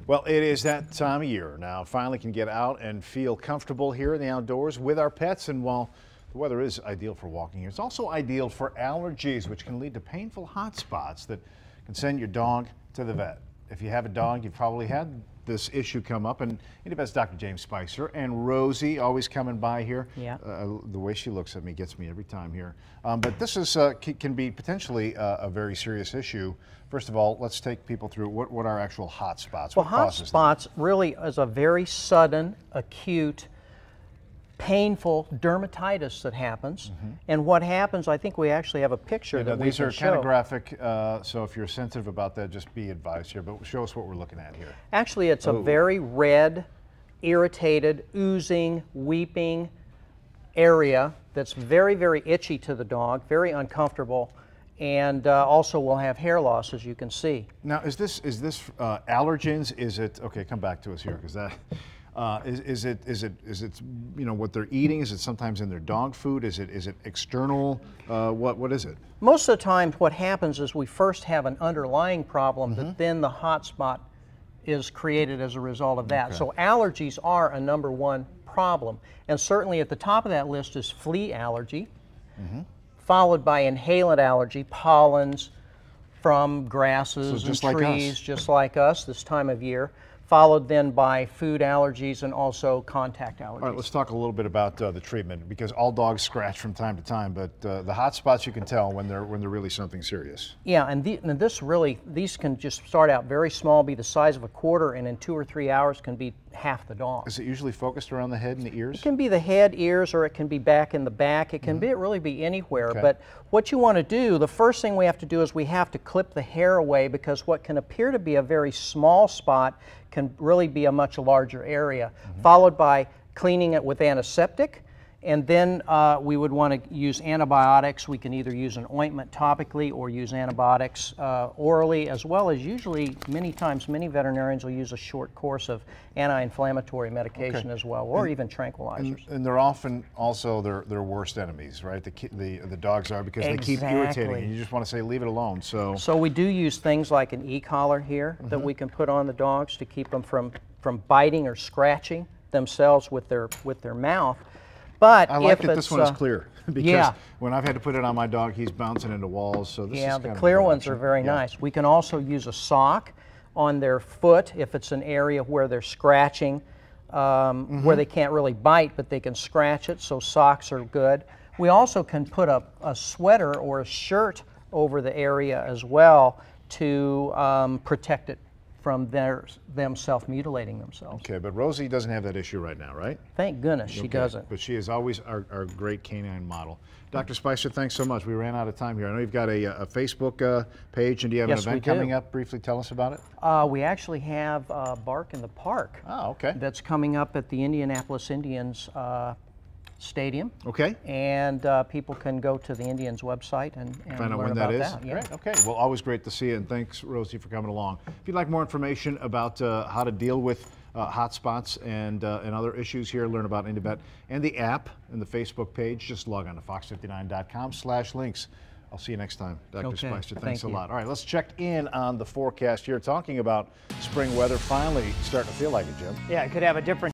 Well, it is that time of year now. Finally can get out and feel comfortable here in the outdoors with our pets. And while the weather is ideal for walking here, it's also ideal for allergies, which can lead to painful hot spots that can send your dog to the vet. If you have a dog, you've probably had this issue come up, and Indyvet's Dr. James Speiser and Rosie always coming by here. Yeah. The way she looks at me gets me every time here. But this is can be potentially a very serious issue. First of all, let's take people through what are actual hot spots. Well, hot spots really is a very sudden, acute, painful dermatitis that happens. And what happens, I think we actually have a picture that we can show. These are kind of graphic, so if you're sensitive about that, just be advised here. But show us what we're looking at here. Actually, it's a very red, irritated, oozing, weeping area that's very, very itchy to the dog, very uncomfortable, and also will have hair loss, as you can see. Now, is this allergens? Is it okay? Come back to us here, because that. Is it you know what they're eating? Is it sometimes in their dog food? Is it external? What is it? Most of the time, what happens is we first have an underlying problem that then the hot spot is created as a result of that. So allergies are a #1 problem, and certainly at the top of that list is flea allergy, followed by inhalant allergy, pollens from grasses and trees, just like us this time of year, followed then by food allergies and also contact allergies. All right, let's talk a little bit about the treatment, because all dogs scratch from time to time, but the hot spots you can tell when they're really something serious. Yeah, and these can just start out very small, be the size of a quarter, and in 2 or 3 hours can be half the dog. Is it usually focused around the head and the ears? It can be the head, ears, or it can be back in the back. It can really be anywhere. But what you want to do, the first thing we have to do is we have to clip the hair away, because what can appear to be a very small spot can really be a much larger area, followed by cleaning it with antiseptic. And then we would want to use antibiotics. We can either use an ointment topically or use antibiotics orally, as well as usually many times many veterinarians will use a short course of anti-inflammatory medication as well, or even tranquilizers. And they're often also their worst enemies, right? The dogs are, because they keep irritating, and you just want to say leave it alone. So we do use things like an e-collar here that we can put on the dogs to keep them from biting or scratching themselves with their mouth. But I like that this one is clear, because when I've had to put it on my dog, he's bouncing into walls. So this is the clear ones are very nice. We can also use a sock on their foot if it's an area where they're scratching, where they can't really bite, but they can scratch it, so socks are good. We also can put a sweater or a shirt over the area as well to protect it from them self-mutilating themselves. Okay, but Rosie doesn't have that issue right now, right? Thank goodness she doesn't. But she is always our great canine model. Dr. Speiser, thanks so much. We ran out of time here. I know you've got a Facebook page, and do you have an event coming up? Briefly tell us about it. We actually have Bark in the Park. Oh, okay. That's coming up at the Indianapolis Indians Stadium. Okay. And people can go to the Indians website and find out learn when that is. Yeah. Great. Okay. Well, always great to see you, and thanks, Rosie, for coming along. If you'd like more information about how to deal with hot spots and other issues here, learn about Indyvet and the app and the Facebook page, just log on to fox59.com/links. I'll see you next time, Dr. Speiser. Thanks a lot. All right, let's check in on the forecast here, talking about spring weather finally starting to feel like it, Jim. Yeah, it could have a different